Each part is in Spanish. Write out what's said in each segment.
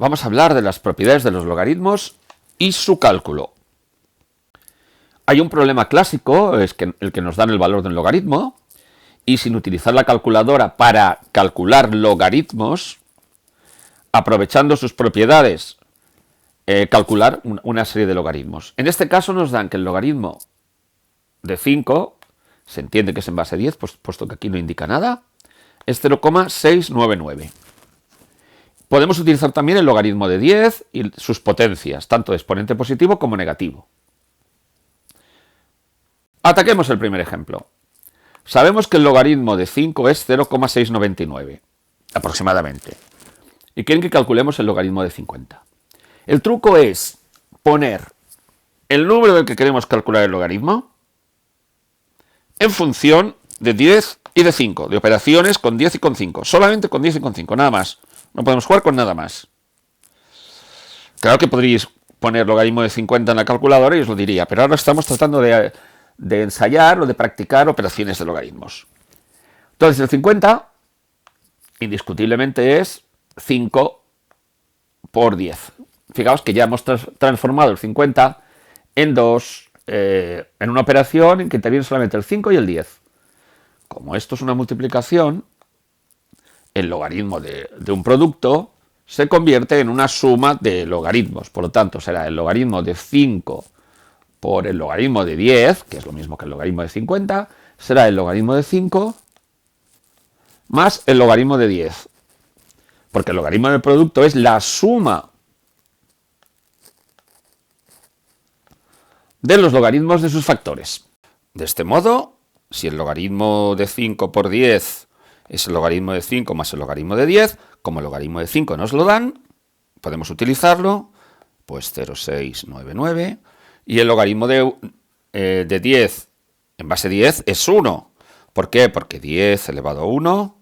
vamos a hablar de las propiedades de los logaritmos y su cálculo. Hay un problema clásico, es que el que nos dan el valor de un logaritmo, y sin utilizar la calculadora para calcular logaritmos, aprovechando sus propiedades, calcular una serie de logaritmos. En este caso nos dan que el logaritmo de 5, se entiende que es en base 10, puesto que aquí no indica nada, es 0,699. Podemos utilizar también el logaritmo de 10 y sus potencias, tanto de exponente positivo como negativo. Ataquemos el primer ejemplo. Sabemos que el logaritmo de 5 es 0,699, aproximadamente. Y quieren que calculemos el logaritmo de 50. El truco es poner el número del que queremos calcular el logaritmo en función de 10 y de 5, de operaciones con 10 y con 5. Solamente con 10 y con 5, nada más. No podemos jugar con nada más. Claro que podríais poner logaritmo de 50 en la calculadora y os lo diría, pero ahora estamos tratando de ensayar o de practicar operaciones de logaritmos. Entonces el 50 indiscutiblemente es 5 por 10. Fijaos que ya hemos transformado el 50 en en una operación en que intervienen solamente el 5 y el 10. Como esto es una multiplicación, el logaritmo de un producto se convierte en una suma de logaritmos. Por lo tanto, será el logaritmo de 5 por el logaritmo de 10, que es lo mismo que el logaritmo de 50, será el logaritmo de 5 más el logaritmo de 10. Porque el logaritmo del producto es la suma de los logaritmos de sus factores. De este modo, si el logaritmo de 5 por 10 es el logaritmo de 5 más el logaritmo de 10, como el logaritmo de 5 nos lo dan, podemos utilizarlo, pues 0,699, y el logaritmo de 10 en base 10 es 1. ¿Por qué? Porque 10 elevado a 1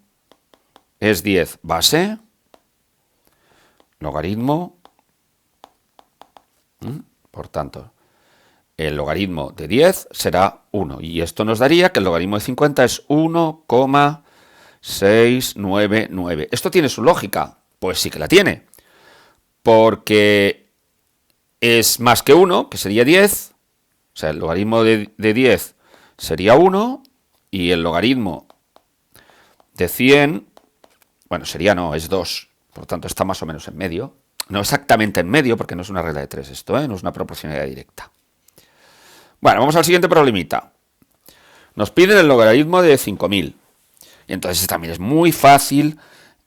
es 10 base, logaritmo, por tanto, el logaritmo de 10 será 1, y esto nos daría que el logaritmo de 50 es 1,699. ¿Esto tiene su lógica? Pues sí que la tiene, porque es más que 1, que sería 10, o sea, el logaritmo de 10 sería 1, y el logaritmo de 100, bueno, sería no, es 2, por lo tanto está más o menos en medio. No exactamente en medio, porque no es una regla de 3 esto, no es una proporcionalidad directa. Bueno, vamos al siguiente problemita. Nos piden el logaritmo de 5000. Y entonces también es muy fácil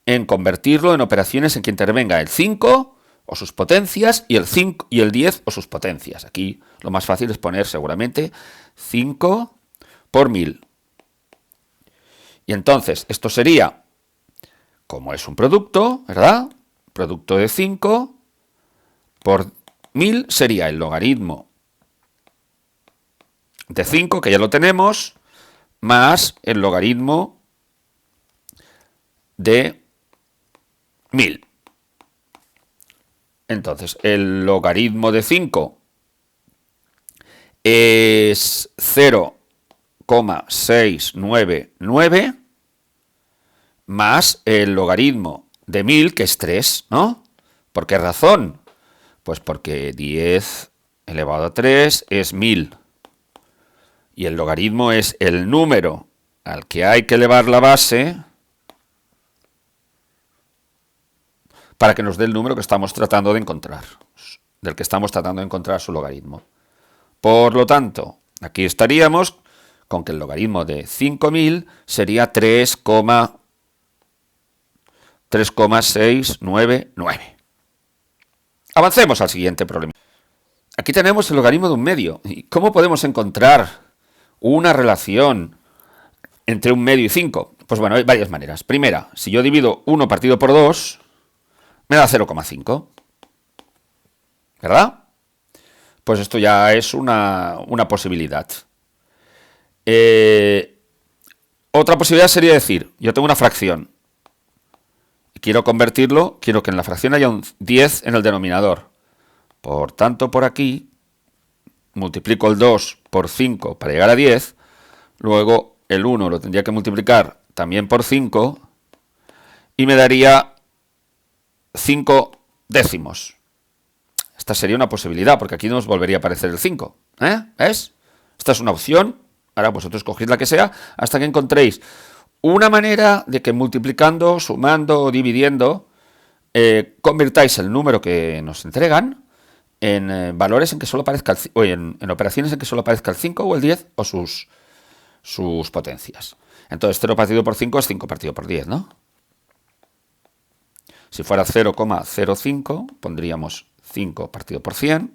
en convertirlo en operaciones en que intervenga el 5 o sus potencias y el 5 y el 10 o sus potencias. Aquí lo más fácil es poner seguramente 5 por 1000. Y entonces esto sería, como es un producto, ¿verdad? Producto de 5 por 1000 sería el logaritmo de 5, que ya lo tenemos, más el logaritmo de 1000. Entonces, el logaritmo de 5 es 0,699 más el logaritmo de 1000, que es 3, ¿no? ¿Por qué razón? Pues porque 10 elevado a 3 es 1000. Y el logaritmo es el número al que hay que elevar la base para que nos dé el número que estamos tratando de encontrar, del que estamos tratando de encontrar su logaritmo. Por lo tanto, aquí estaríamos con que el logaritmo de 5000 sería 3,699. Avancemos al siguiente problema. Aquí tenemos el logaritmo de un medio. ¿Y cómo podemos encontrar una relación entre un medio y 5? Pues bueno, hay varias maneras. Primera, si yo divido 1 partido por 2, me da 0,5. ¿Verdad? Pues esto ya es una posibilidad. Otra posibilidad sería decir, yo tengo una fracción y quiero convertirlo, quiero que en la fracción haya un 10 en el denominador. Por tanto, por aquí multiplico el 2 por 5 para llegar a 10, luego el 1 lo tendría que multiplicar también por 5 y me daría 5 décimos. Esta sería una posibilidad, porque aquí nos volvería a aparecer el 5. ¿Ves? Esta es una opción. Ahora vosotros cogéis la que sea hasta que encontréis una manera de que multiplicando, sumando o dividiendo convirtáis el número que nos entregan en valores en que solo aparezca o en operaciones en que solo aparezca el 5 o el 10 o sus potencias. Entonces 0 partido por 5 es 5 partido por 10, ¿no? Si fuera 0,05 pondríamos 5 partido por 100.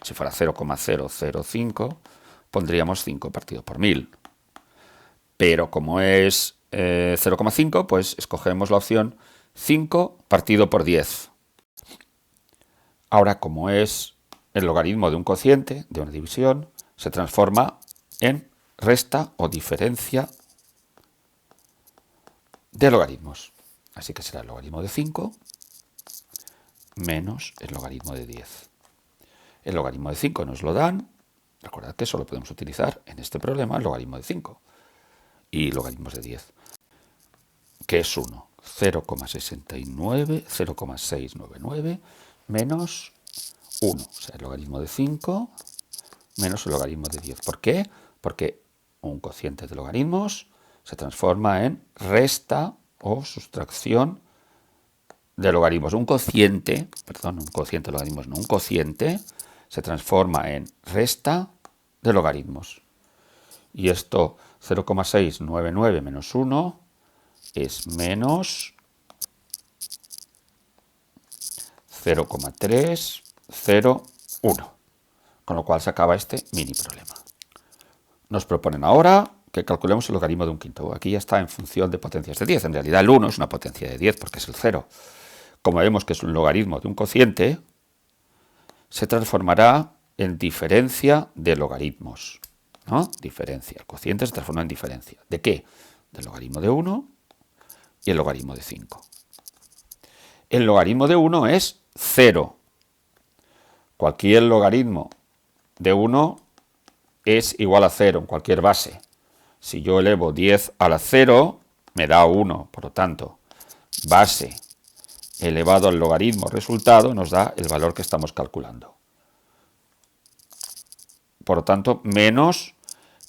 Si fuera 0,005 pondríamos 5 partido por 1000. Pero como es 0,5, pues escogemos la opción 5 partido por 10. Ahora, como es el logaritmo de un cociente, de una división, se transforma en resta o diferencia de logaritmos. Así que será el logaritmo de 5 menos el logaritmo de 10. El logaritmo de 5 nos lo dan. Recordad que solo podemos utilizar en este problema el logaritmo de 5 y logaritmos de 10, que es 1. 0,699 menos 1. O sea, el logaritmo de 5 menos el logaritmo de 10. ¿Por qué? Porque un cociente de logaritmos se transforma en resta o sustracción de logaritmos. Un cociente de logaritmos, no, un cociente se transforma en resta de logaritmos. Y esto, 0,699 menos 1 es menos 0,301. Con lo cual se acaba este mini problema. Nos proponen ahora que calculemos el logaritmo de un quinto. Aquí ya está en función de potencias de 10. En realidad el 1 es una potencia de 10 porque es el 0. Como vemos que es un logaritmo de un cociente, se transformará en diferencia de logaritmos, ¿no? Diferencia. El cociente se transforma en diferencia. ¿De qué? Del logaritmo de 1 y el logaritmo de 5. El logaritmo de 1 es 0. Cualquier logaritmo de 1 es igual a 0 en cualquier base. Si yo elevo 10 a la 0, me da 1. Por lo tanto, base elevado al logaritmo resultado nos da el valor que estamos calculando. Por lo tanto, menos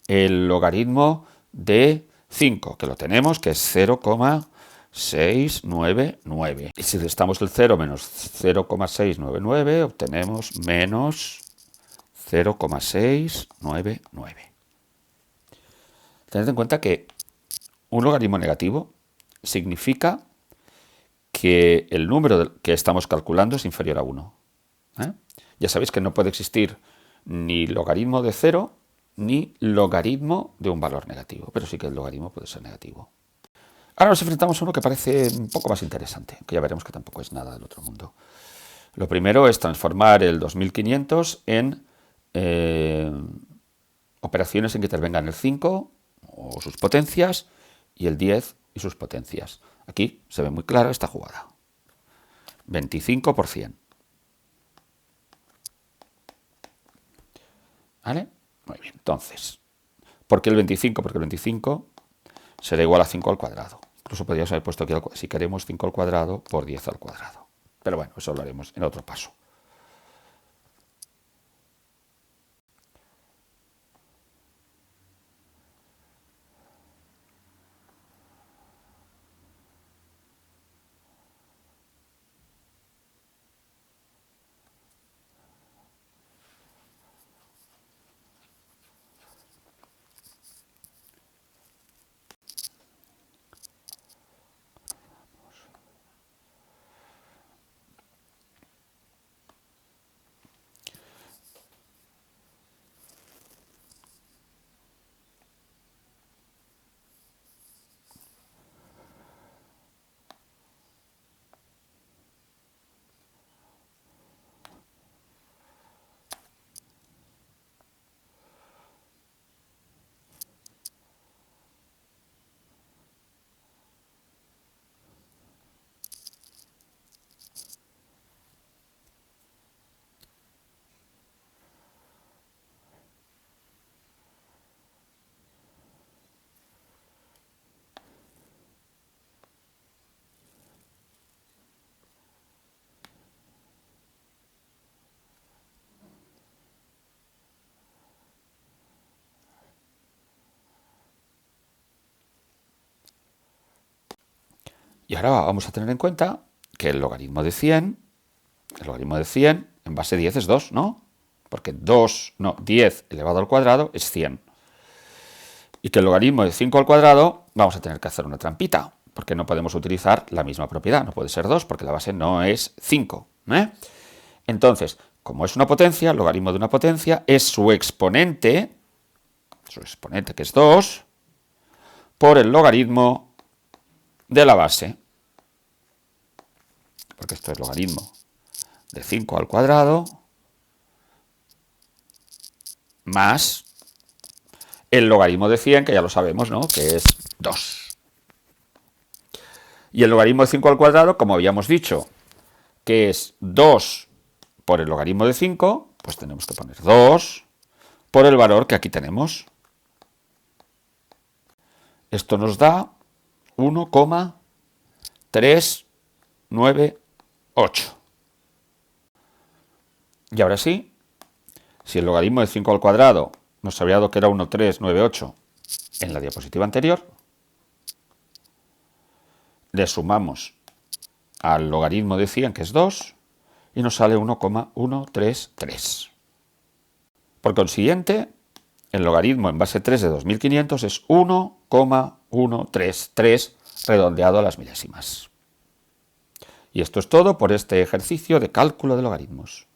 el logaritmo de 5, que lo tenemos, que es 0,699. Y si restamos el 0 menos 0,699, obtenemos menos 0,699. Tened en cuenta que un logaritmo negativo significa que el número que estamos calculando es inferior a 1. Ya sabéis que no puede existir ni logaritmo de 0 ni logaritmo de un valor negativo, pero sí que el logaritmo puede ser negativo. Ahora nos enfrentamos a uno que parece un poco más interesante, que ya veremos que tampoco es nada del otro mundo. Lo primero es transformar el 2500 en operaciones en que intervengan el 5 o sus potencias y el 10 y sus potencias. Aquí se ve muy clara esta jugada. 25 por 100. ¿Vale? Muy bien, entonces, ¿por qué el 25? Porque el 25 será igual a 5 al cuadrado. Incluso podríamos haber puesto aquí, si queremos, 5 al cuadrado por 10 al cuadrado. Pero bueno, eso lo haremos en otro paso. Y ahora vamos a tener en cuenta que el logaritmo de 100 en base 10 es 2, ¿no? Porque 10 elevado al cuadrado es 100. Y que el logaritmo de 5 al cuadrado vamos a tener que hacer una trampita, porque no podemos utilizar la misma propiedad. No puede ser 2 porque la base no es 5. Entonces, como es una potencia, el logaritmo de una potencia es su exponente que es 2, por el logaritmo de la base. Porque esto es logaritmo de 5 al cuadrado más el logaritmo de 100, que ya lo sabemos, ¿no? Que es 2. Y el logaritmo de 5 al cuadrado, como habíamos dicho, que es 2 por el logaritmo de 5, pues tenemos que poner 2 por el valor que aquí tenemos. Esto nos da 1,398. Y ahora sí, si el logaritmo de 5 al cuadrado nos había dado que era 1,398 en la diapositiva anterior, le sumamos al logaritmo de 100, que es 2, y nos sale 1,133. Por consiguiente, el logaritmo en base 3 de 2500 es 1,133 redondeado a las milésimas. Y esto es todo por este ejercicio de cálculo de logaritmos.